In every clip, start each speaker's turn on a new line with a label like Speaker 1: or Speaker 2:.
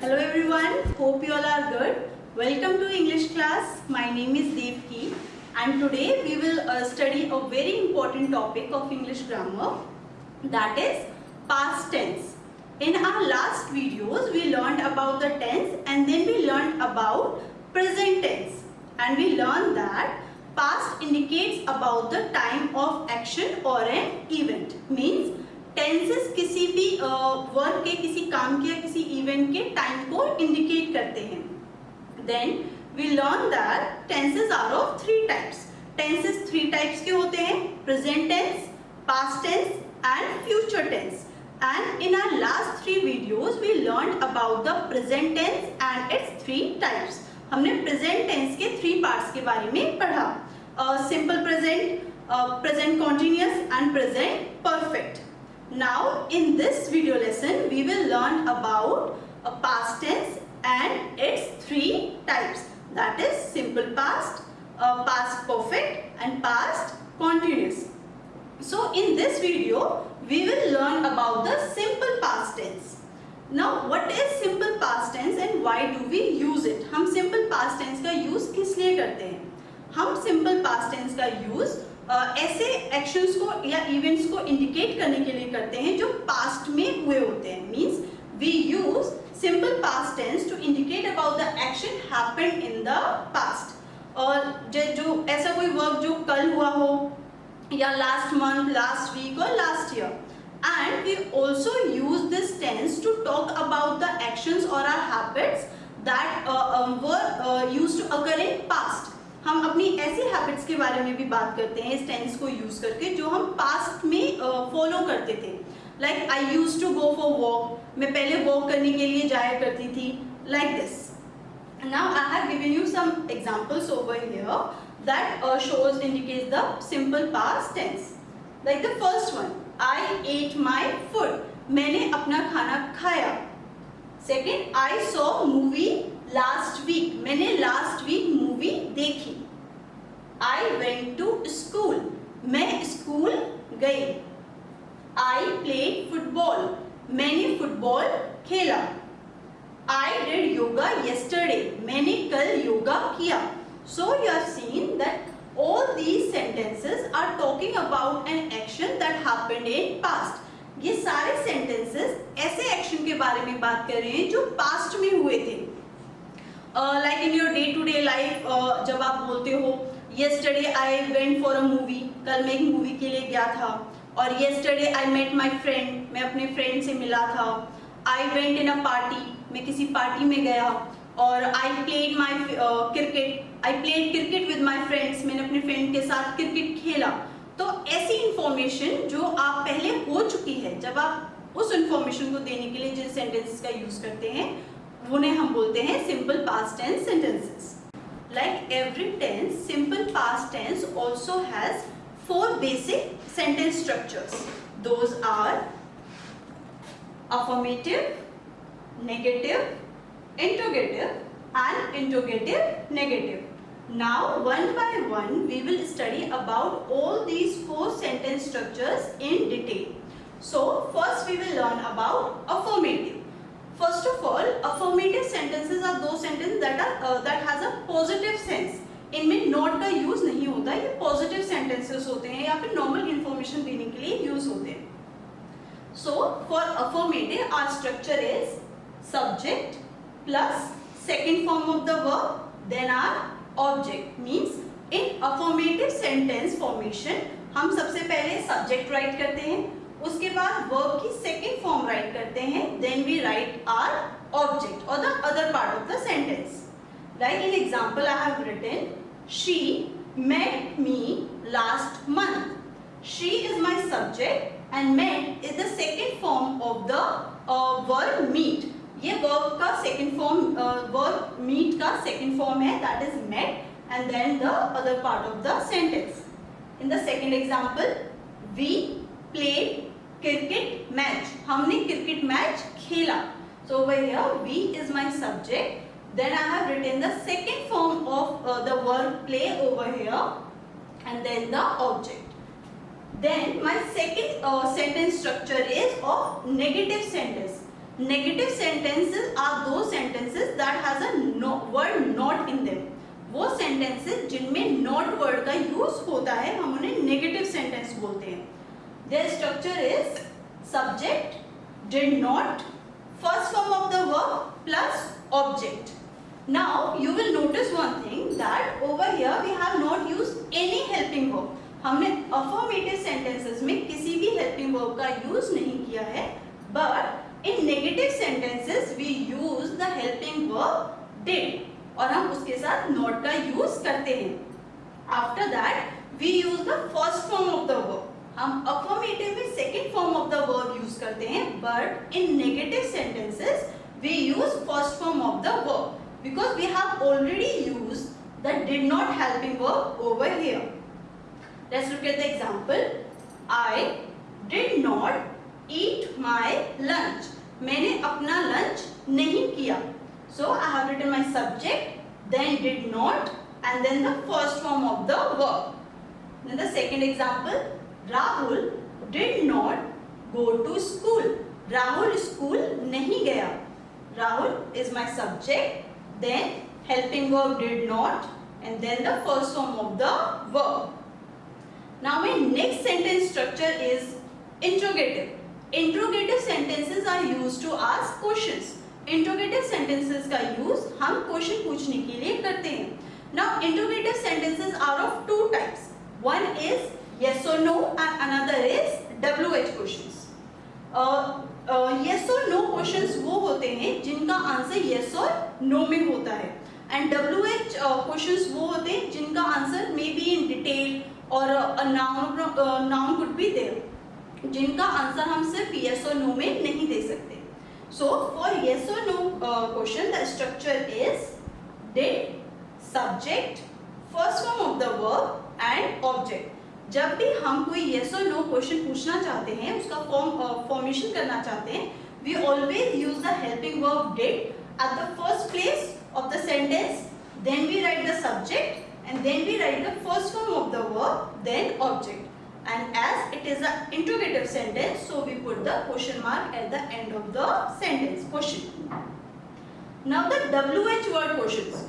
Speaker 1: Hello everyone, hope you all are good. Welcome to English class. My name is Devki and today we will study a very important topic of English grammar, that is past tense. In our last videos we learned about the tense and then we learned about present tense, and we learned that past indicates about the time of action or an event. Means tenses किसी भी work के, किसी काम के या किसी event के time को इंडिकेट करते हैं. Then we learn that tenses are of three types. Tenses three types के होते हैं: present tense, past tense and future tense. And in our last three videos we learn about the present tense and its three types. हमने present tense के three parts के बारे में पढ़ा: simple present, present continuous and present perfect. Now in this video lesson we will learn about a past tense and its three types, that is simple past, past perfect and past continuous. So in this video we will learn about the simple past tense. Now what is simple past tense and why do we use it? हम simple past tense का use किस लिए करते हैं? हम simple past tense का use ऐसे actions को या इवेंट्स को इंडिकेट करने के लिए करते हैं जो पास्ट में हुए होते हैं. Means we use simple past tense to indicate about the action happened in the past. और जो ऐसा कोई वर्क जो कल हुआ हो या लास्ट मंथ, लास्ट वीक और last year. And we also use this tense to talk about the actions और our habits that were used to occur in past. हम अपनी ऐसी हैबिट्स के बारे में भी बात करते हैं इस टेंस को यूज करके जो हम पास्ट में फॉलो करते थे. Like I used to go for walk, मैं पहले वॉक करने के लिए जाया करती थी. Like this. Now I have given you some examples over here that shows indicates the simple past tense. Like the first one, I ate my food, मैंने अपना खाना खाया. Second, I saw movie last week, मैंने last week movie देखी. I went to school, मैं school गई. I played football, मैंने football खेला. आई डिड योगा येस्टरडे, मैंने कल योगा किया. So you have seen that all these sentences are talking about an action that happened in past. ये सारे sentences ऐसे एक्शन के बारे में बात कर रहे हैं जो पास्ट में हुए थे. Like in your day to day life, जब आप बोलते हो yesterday I went for a movie, कल मैं एक मूवी के लिए गया था. और yesterday I met my friend, मैं अपने फ्रेंड से मिला था. I went in a party, मैं किसी पार्टी में गया. और I played my cricket, I played cricket with my friends, मैंने अपने फ्रेंड के साथ क्रिकेट खेला. तो ऐसी इंफॉर्मेशन जो आप पहले हो चुकी है, जब आप उस इंफॉर्मेशन को देने के लिए जिन सेंटेंसेस का यूज करते हैं उन्हें हम बोलते हैं simple past tense sentences. Like every tense, simple past tense also has four basic sentence structures. Those are affirmative, negative, interrogative and interrogative negative. Now one by one we will study about all these four sentence structures in detail. So first we will learn about affirmative. First of all, affirmative sentences are those sentences that has a positive sense. इनमें not का use नहीं होता, ये positive sentences होते हैं या फिर normal information देने के लिए use होते हैं. So for affirmative, our structure is subject plus second form of the verb, then our object. Means in affirmative sentence formation हम सबसे पहले subject write करते हैं, उसके बाद वर्ब की सेकेंड फॉर्म राइट करते हैं. Then we write our object और the other part of the sentence. Like in example I have written she met me last month. She is my subject and met is the second form of the verb meet. ये verb का second form, verb meet का second form है, that is met and then the other part of the sentence. In the second example, we played cricket match, हमने cricket match खेला. So over here we is my subject, then I have written the second form of the verb play over here and then the object. Then my second sentence structure is of negative sentence. Negative sentences are those sentences that has a word not in them. वो sentences जिनमें not word का use होता है, हम उन्हें negative sentence बोलते हैं. Their structure is subject, did not, first form of the verb plus object. Now you will notice one thing that over here we have not used any helping verb. हमने affirmative sentences में किसी भी helping verb का use नहीं किया है, but in negative sentences we use the helping verb did और हम उसके साथ not का use करते हैं. After that we use the first form of the verb. हम affirmative में second form of the verb use करते हैं, but in negative sentences we use first form of the verb because we have already used the did not helping verb over here. Let's look at the example. I did not eat my lunch. मैंने अपना lunch नहीं किया. So I have written my subject, then did not, and then the first form of the verb. Then the second example. Rahul did not go to school. Rahul school नहीं गया. Rahul is my subject, then helping verb did not, and then the first form of the verb. Now my next sentence structure is interrogative. Interrogative sentences are used to ask questions. Interrogative sentences का use हम question पूछने के लिए करते हैं. Now interrogative sentences are of two types. One is yes or no and another is WH questions. Yes or no questions वो होते हैं जिनका आंसर yes और no में होता है, and WH questions वो होते हैं जिनका answer may be in detail और a noun could be there, जिनका आंसर हम सिर्फ yes और no में नहीं दे सकते. So for yes or no question the structure is did, subject, first form of the verb and object. जब भी हम कोई yes or no क्वेश्चन पूछना चाहते हैं, उसका फॉर्मेशन करना चाहते हैं, we always use the helping verb did at the first place of the sentence, then we write the subject and then we write the first form of the verb, then object. And as it is an interrogative sentence, so we put the question mark at the end of the sentence, question. Now the WH word questions.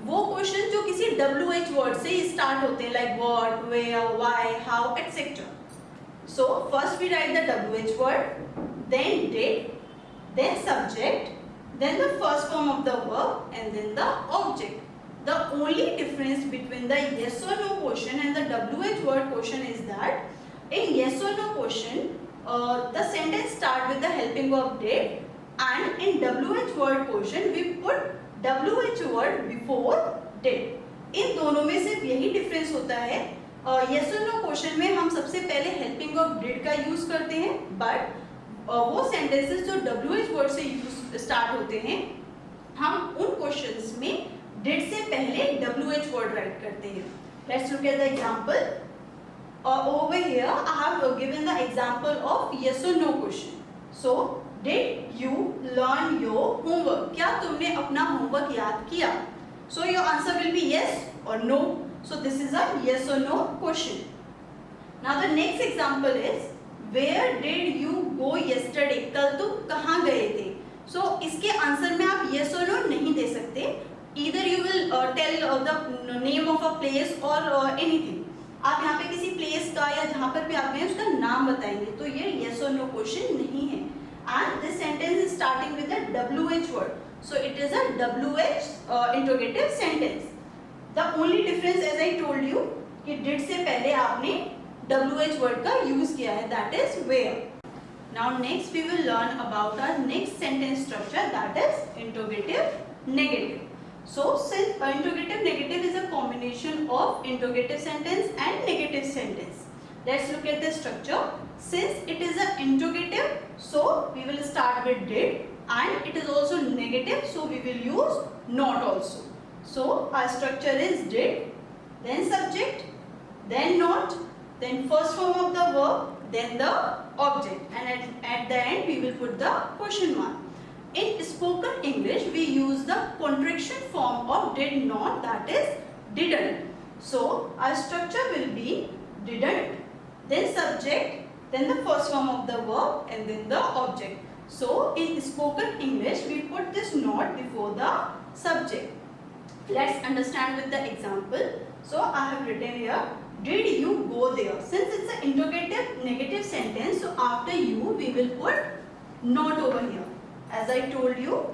Speaker 1: वो question जो किसी WH word से start होते हैं, like what, where, why, how, etcetera. So first we write the WH word, then did, then subject, then the first form of the verb and then the object. The only difference between the yes or no question and the WH word question is that in yes or no question the sentence start with the helping verb did, and in WH word question we put WH word before did. इन दोनों में सिर्फ यही difference होता है. yes or no question में हम सबसे पहले हेल्पिंग वर्ब did का यूज करते हैं, बट वो सेंटेंसेस जो WH वर्ड से यूज स्टार्ट होते हैं, हम उन क्वेश्चंस में did से पहले WH वर्ड राइट करते हैं. Let's look at the example. Over here I have given the example of yes or no question. So did you learn your homework? क्या तुमने अपना होमवर्क याद किया? So your answer will be yes or no. So this is a yes or no question. Now the next example is where did you go yesterday? कल तुम कहाँ गए थे? So इसके आंसर में आप yes or no नहीं दे सकते. Either you will tell the name of a place or anything. आप यहाँ पे किसी प्लेस का या जहाँ पर भी आप गए उसका नाम बताएंगे, तो ये yes or no question नहीं है. And this sentence is starting with the WH word, so it is a WH interrogative sentence. The only difference, as I told you, कि did से पहले आपने WH word का use किया है, that is where. Now next we will learn about our next sentence structure, that is interrogative negative. So since interrogative negative is a combination of interrogative sentence and negative sentence, let's look at the structure. Since it is an interrogative, so we will start with did, and it is also negative, so we will use not also. So our structure is did, then subject, then not, then first form of the verb, then the object, and at the end we will put the question mark. In spoken English we use the contraction form of did not, that is didn't. So our structure will be didn't, then subject, then the first form of the verb and then the object. So in spoken English, we put this not before the subject. Let's understand with the example. So I have written here, did you go there? Since it's an interrogative negative sentence, so after you we will put not over here. As I told you,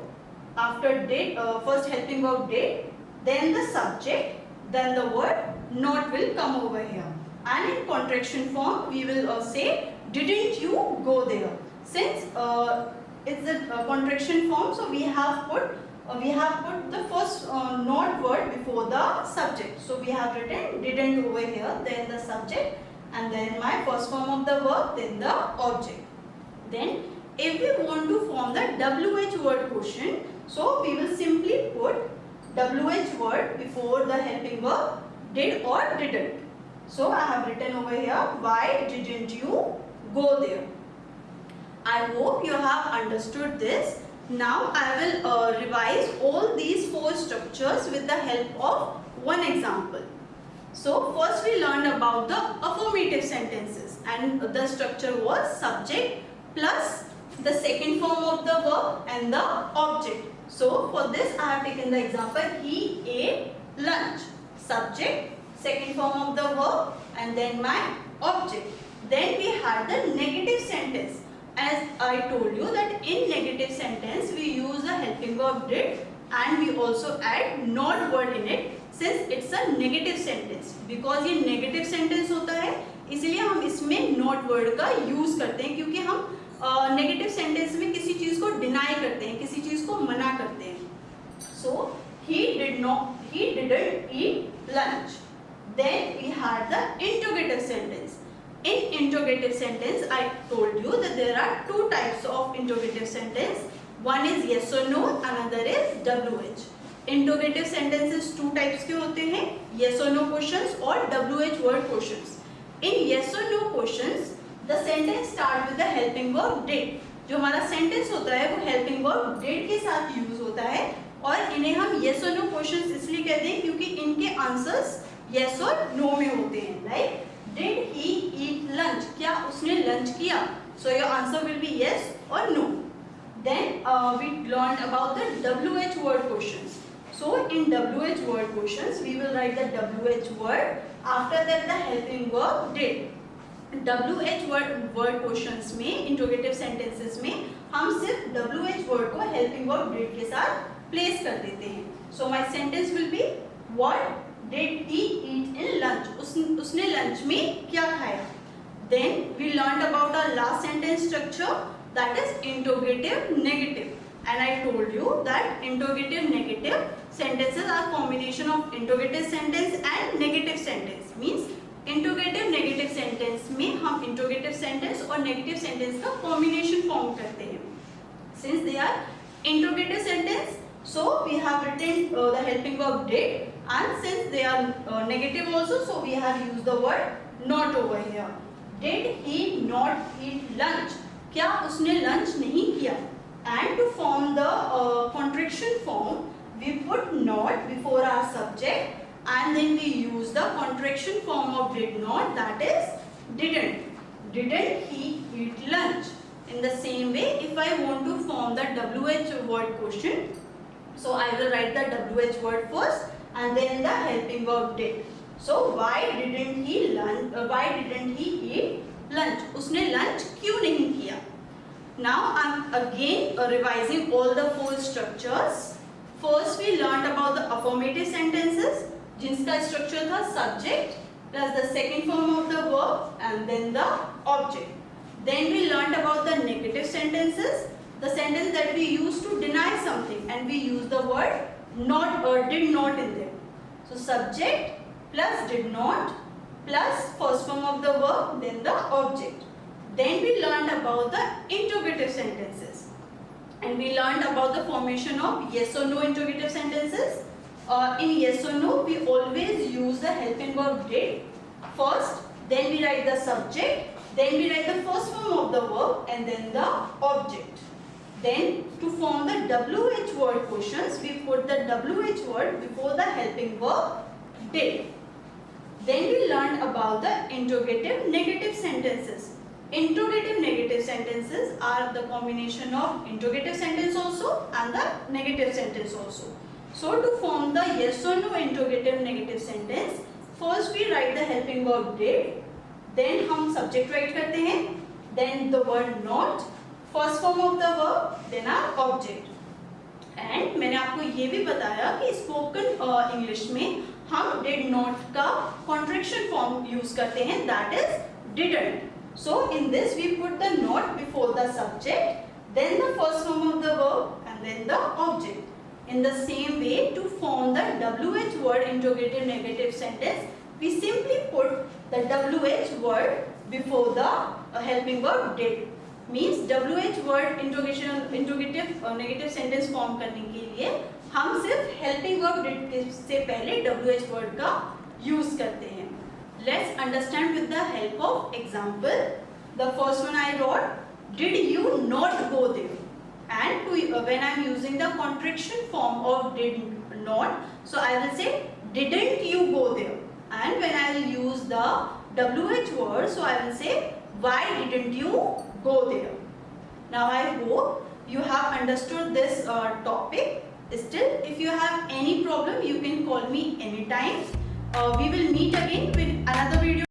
Speaker 1: after did, first helping verb did, then the subject, then the word not will come over here. And in contraction form, we will say, didn't you go there? Since it's a contraction form, so we have put the first not word before the subject. So we have written didn't over here, then the subject, and then my first form of the verb, then the object. Then if we want to form the WH word question, so we will simply put WH word before the helping verb did or didn't. So I have written over here, why didn't you go there? I hope you have understood this. Now I will revise all these four structures with the help of one example. So first we learned about the affirmative sentences, and the structure was subject plus the second form of the verb and the object. So for this I have taken the example, he ate lunch. Subject, second form of the verb, and then my object. Then we had the negative sentence. As I told you that in negative sentence we use the helping verb did and we also add not word in it, since it's a negative sentence. Because ये negative sentence होता है, इसलिए हम इसमें not word का use करते हैं, क्योंकि हम negative sentence में किसी चीज को deny करते हैं, किसी चीज को मना करते हैं. So he didn't eat lunch. Then we had the interrogative sentence. In interrogative sentence, I told you that there are two types of interrogative sentence. One is yes or no, another is WH. Interrogative sentences two types के होते हैं, yes or no questions और WH word questions. In yes or no questions, the sentence start with the helping verb did. जो हमारा sentence होता है वो helping verb did के साथ use होता है, और इन्हें हम yes or no questions इसलिए कहते हैं क्योंकि इनके answers yes or no में होते हैं. Like did he eat lunch? क्या उसने lunch किया? So your answer will be yes or no. Then we learned about the WH word questions. So in WH word questions, we will write the WH word. After that the helping verb did. WH word questions में, interrogative sentences में हम सिर्फ WH word को helping verb did के साथ place कर देते हैं. So my sentence will be, what did he eat in lunch? उसने lunch में क्या खाया? Then we learned about our last sentence structure, that is interrogative negative. And I told you that interrogative negative sentences are combination of interrogative sentence and negative sentence. Means interrogative negative sentence में हम interrogative sentence और negative sentence का combination form करते हैं. Since they are interrogative sentence, so we have written the helping verb did, and since they are negative also, so we have used the word not over here. Did he not eat lunch? क्या उसने lunch नहीं किया? And to form the contraction form, we put not before our subject, and then we use the contraction form of did not, that is didn't. Didn't he eat lunch? In the same way, if I want to form the WH word question, so I will write the WH word first and then the helping verb did. So why didn't he eat lunch? उसने lunch क्यों नहीं किया? Now I am again revising all the four structures. First we learned about the affirmative sentences, जिनका structure था subject plus the second form of the verb and then the object. Then we learned about the negative sentences, the sentence that we use to deny something, and we use the word not or did not in them. So subject plus did not plus first form of the verb, then the object. Then we learned about the interrogative sentences, and we learned about the formation of yes or no interrogative sentences. In yes or no, we always use the helping verb did first, then we write the subject, then we write the first form of the verb and then the object. Then to form the WH word questions, we put the WH word before the helping verb did. Then we learned about the interrogative negative sentences. Interrogative negative sentences are the combination of interrogative sentence also and the negative sentence also. So to form the yes or no interrogative negative sentence, first we write the helping verb did, then हम subject write करते हैं, then the word not, first form of the verb, then our object. And मैंने आपको ये भी बताया कि spoken English में हम did not का contraction form use करते हैं, that is didn't. So in this we put the not before the subject, then the first form of the verb and then the object. In the same way, to form the WH word interrogative negative sentence, we simply put the WH word before the helping verb did. Means WH word interrogative negative sentence form करने के लिए हम सिर्फ helping verb did से पहले WH word का use करते हैं. Let's understand with the help of example. The first one I wrote, did you not go there? And when I am using the contraction form of did not, so I will say didn't you go there? And when I will use the WH word, so I will say why didn't you go there? Now I hope you have understood this topic. Still, if you have any problem, you can call me anytime. We will meet again with another video.